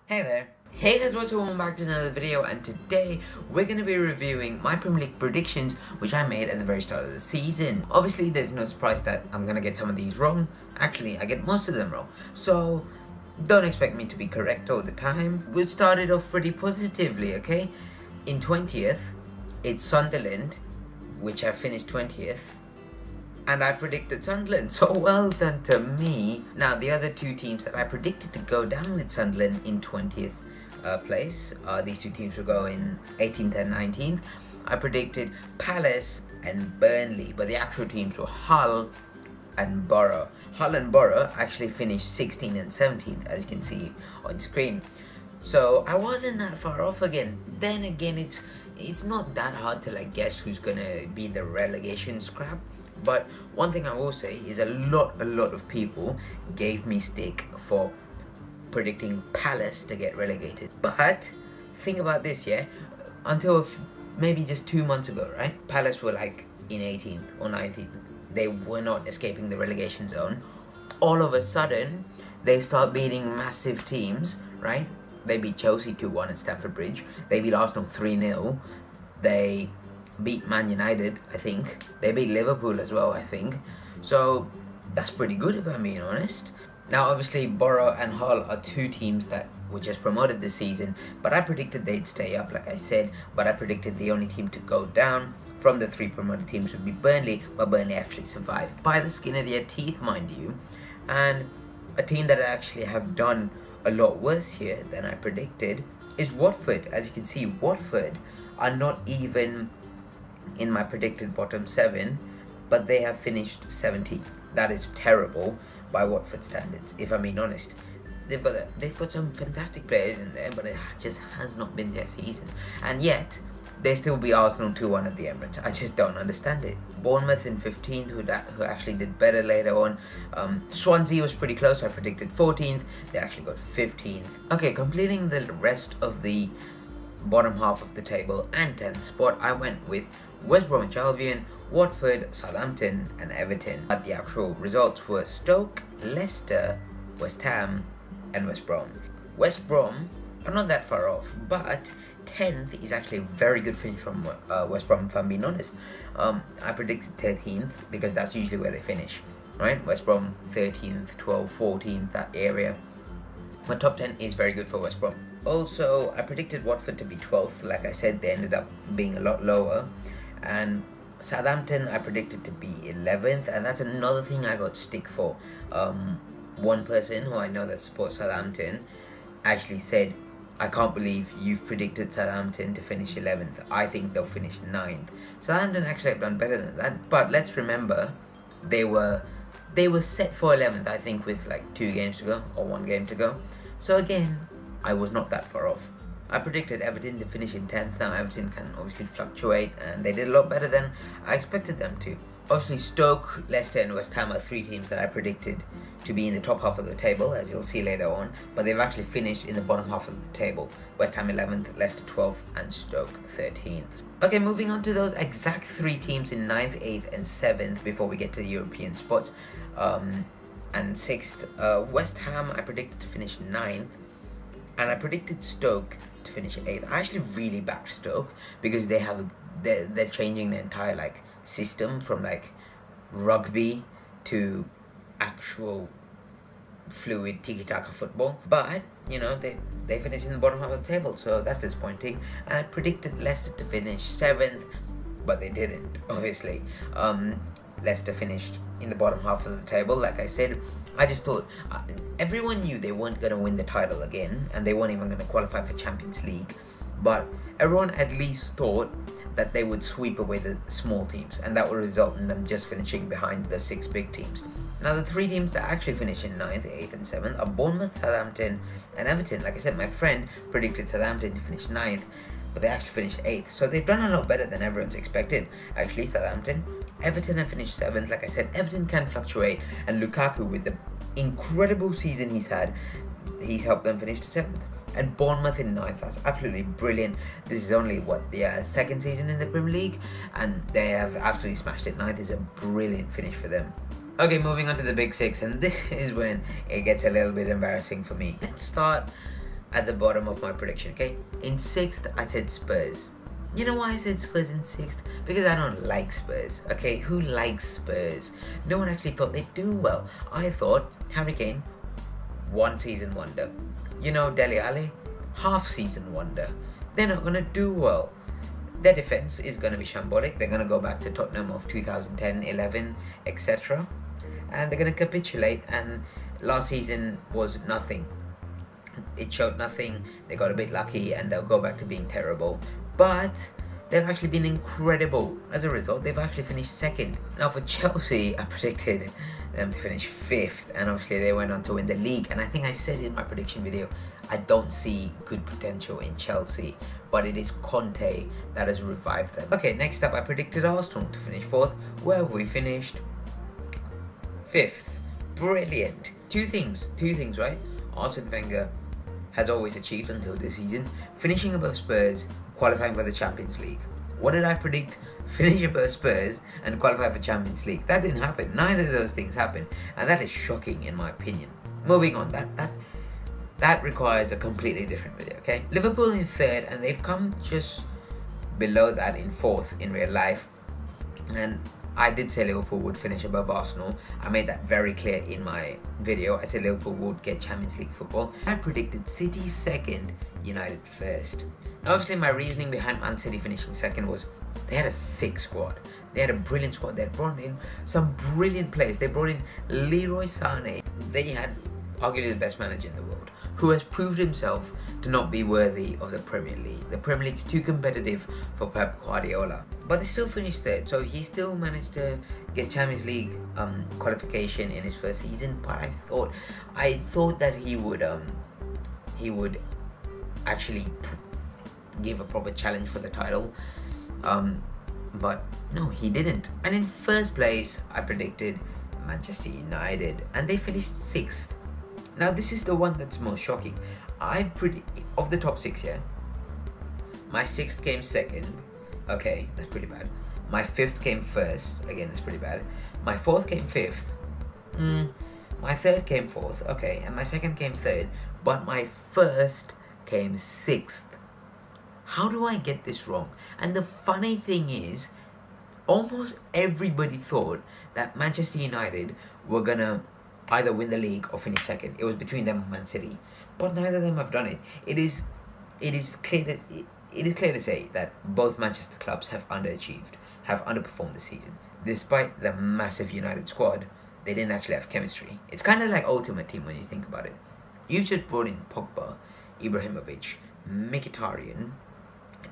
Hey there. Hey guys, welcome back to another video, and today we're going to be reviewing my Premier League predictions which I made at the very start of the season. Obviously there's no surprise that I'm going to get some of these wrong. Actually, I get most of them wrong, so don't expect me to be correct all the time. We'll start it off pretty positively, okay? In 20th, it's Sunderland, which I finished 20th. And I predicted Sunderland, so well done to me. Now, the other two teams that I predicted to go down with Sunderland in 20th place, these two teams will go in 18th and 19th. I predicted Palace and Burnley, but the actual teams were Hull and Borough. Hull and Borough actually finished 16th and 17th, as you can see on screen. So I wasn't that far off again. Then again, it's not that hard to guess who's gonna be the relegation scrap. But one thing I will say is a lot of people gave me stick for predicting Palace to get relegated. But think about this, yeah, until maybe just 2 months ago, right? Palace were in 18th or 19th. They were not escaping the relegation zone. All of a sudden, they start beating massive teams, right? They beat Chelsea 2-1 at Stamford Bridge. They beat Arsenal 3-0. They beat Man United, I think. They beat Liverpool as well, I think. So that's pretty good, if I'm being honest. Now, obviously, Borough and Hull are two teams that were just promoted this season, but I predicted they'd stay up, like I said. But I predicted the only team to go down from the three promoted teams would be Burnley, but Burnley actually survived by the skin of their teeth, mind you. And a team that actually have done a lot worse here than I predicted is Watford. As you can see, Watford are not even in my predicted bottom 7, but they have finished 70th. That is terrible by Watford standards, if I'm being honest. They've got some fantastic players in there, but it just has not been their season. And yet they still beat Arsenal 2-1 at the Emirates. I just don't understand it. Bournemouth in 15th, who actually did better later on. Swansea was pretty close. I predicted 14th. They actually got 15th. Okay, completing the rest of the bottom half of the table and 10th spot, I went with West Bromwich Albion, Watford, Southampton and Everton. But the actual results were Stoke, Leicester, West Ham and West Brom. West Brom are not that far off, but 10th is actually a very good finish from West Brom, if I'm being honest. I predicted 13th because that's usually where they finish, right? West Brom 13th, 12th, 14th, that area. My top 10 is very good for West Brom. Also, I predicted Watford to be 12th. Like I said, they ended up being a lot lower. And Southampton I predicted to be 11th, and that's another thing I got stick for. One person who I know that supports Southampton actually said, I can't believe you've predicted Southampton to finish 11th. I think they'll finish 9th. Southampton actually have done better than that, but let's remember they were set for 11th, I think, with 2 games to go or 1 game to go. So again, I was not that far off. I predicted Everton to finish in 10th. Now Everton can obviously fluctuate, and they did a lot better than I expected them to. Obviously Stoke, Leicester and West Ham are 3 teams that I predicted to be in the top half of the table, as you'll see later on, but they've actually finished in the bottom half of the table. West Ham 11th, Leicester 12th and Stoke 13th. Okay, moving on to those exact 3 teams in 9th, 8th and 7th before we get to the European spots. And 6th, West Ham I predicted to finish 9th, and I predicted Stoke to finish 8th. I actually really backed Stoke because they're changing the entire system from rugby to actual fluid tiki-taka football. But you know, they finished in the bottom half of the table, so that's disappointing. And I predicted Leicester to finish 7th, but they didn't, obviously. Leicester finished in the bottom half of the table. Like I said, I just thought everyone knew they weren't going to win the title again, and they weren't even going to qualify for Champions League, but everyone at least thought that they would sweep away the small teams, and that would result in them just finishing behind the 6 big teams. Now the 3 teams that actually finished in 9th, 8th and 7th are Bournemouth, Southampton and Everton. Like I said, my friend predicted Southampton to finish 9th, but they actually finished 8th, so they've done a lot better than everyone's expected, actually, Southampton. Everton have finished 7th. Like I said, Everton can fluctuate, and Lukaku, with the incredible season he's had, he's helped them finish to 7th. And Bournemouth in 9th, that's absolutely brilliant. This is only, their 2nd season in the Premier League, and they have absolutely smashed it. 9th is a brilliant finish for them. Okay, moving on to the big 6, and this is when it gets a little bit embarrassing for me. Let's start at the bottom of my prediction, okay? In 6th, I said Spurs. You know why I said Spurs in 6th? Because I don't like Spurs, okay? Who likes Spurs? No one actually thought they'd do well. I thought Harry Kane, one season wonder. You know, Dele Alli, half season wonder. They're not going to do well. Their defense is going to be shambolic. They're going to go back to Tottenham of 2010, 11, etc. And they're going to capitulate, and last season was nothing. It showed nothing. They got a bit lucky and they'll go back to being terrible. But they've actually been incredible. As a result, they've actually finished 2nd. Now for Chelsea, I predicted them to finish 5th, and obviously they went on to win the league. And I think I said in my prediction video, I don't see good potential in Chelsea, but it is Conte that has revived them. Okay, next up I predicted Arsenal to finish 4th, where we finished 5th. Brilliant. Two things, right? Arsene Wenger has always achieved until this season, finishing above Spurs, qualifying for the Champions League. What did I predict? Finish above Spurs and qualify for Champions League. That didn't happen. Neither of those things happened, and that is shocking in my opinion. Moving on, that requires a completely different video, okay? Liverpool in 3rd, and they've come just below that in 4th in real life. And I did say Liverpool would finish above Arsenal. I made that very clear in my video. I said Liverpool would get Champions League football. I predicted City 2nd, United 1st. Now, obviously, my reasoning behind Man City finishing 2nd was they had a sick squad. They had a brilliant squad. They had brought in some brilliant players. They brought in Leroy Sané. They had arguably the best manager in the world, who has proved himself to not be worthy of the Premier League. The Premier League is too competitive for Pep Guardiola. But they still finished 3rd, so he still managed to get Champions League qualification in his 1st season. But I thought that he would actually give a proper challenge for the title. But no, he didn't. And in 1st place, I predicted Manchester United, and they finished 6th. Now this is the one that's most shocking. Of the top 6, yeah, my 6th came 2nd. Okay, that's pretty bad. My 5th came 1st. Again, that's pretty bad. My 4th came 5th. My 3rd came 4th. Okay, and my 2nd came 3rd. But my 1st came 6th. How do I get this wrong? And the funny thing is, almost everybody thought that Manchester United were gonna either win the league or finish 2nd. It was between them and Man City, but neither of them have done it. It is clear to say that both Manchester clubs have underachieved, have underperformed this season. Despite the massive United squad, they didn't actually have chemistry. It's kind of like Ultimate Team when you think about it. You just brought in Pogba, Ibrahimovic, Mkhitaryan,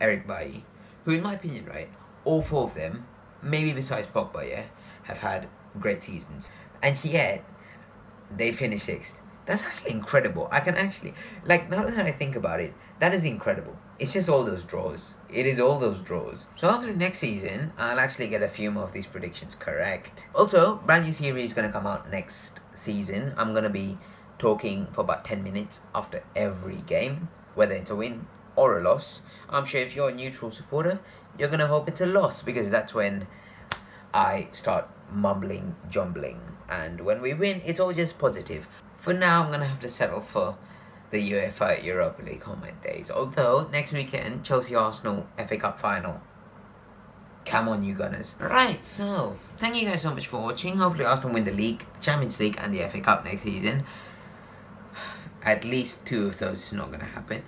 Eric Bailly, who in my opinion, right, all 4 of them, maybe besides Pogba, yeah, have had great seasons. And yet, they finished 6th. That's actually incredible. I can actually, like, now that I think about it, that is incredible. It's just all those draws. It is all those draws. So hopefully next season, I'll actually get a few more of these predictions correct. Also, brand new series is going to come out next season. I'm going to be talking for about 10 minutes after every game, whether it's a win or a loss. I'm sure if you're a neutral supporter, you're going to hope it's a loss, because that's when I start mumbling, jumbling. And when we win, it's all just positive. For now, I'm going to have to settle for the UEFA Europa League on my days. Although, next weekend, Chelsea-Arsenal FA Cup final. Come on, you Gunners. Right, so, thank you guys so much for watching. Hopefully Arsenal win the league, the Champions League and the FA Cup next season. At least 2 of those is not going to happen.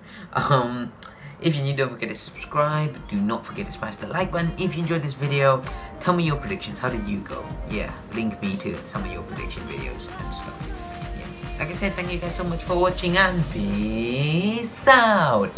If you're new, don't forget to subscribe. Do not forget to smash the like button. If you enjoyed this video, tell me your predictions. How did you go? Yeah, link me to some of your prediction videos and stuff. Yeah. Like I said, thank you guys so much for watching, and peace out.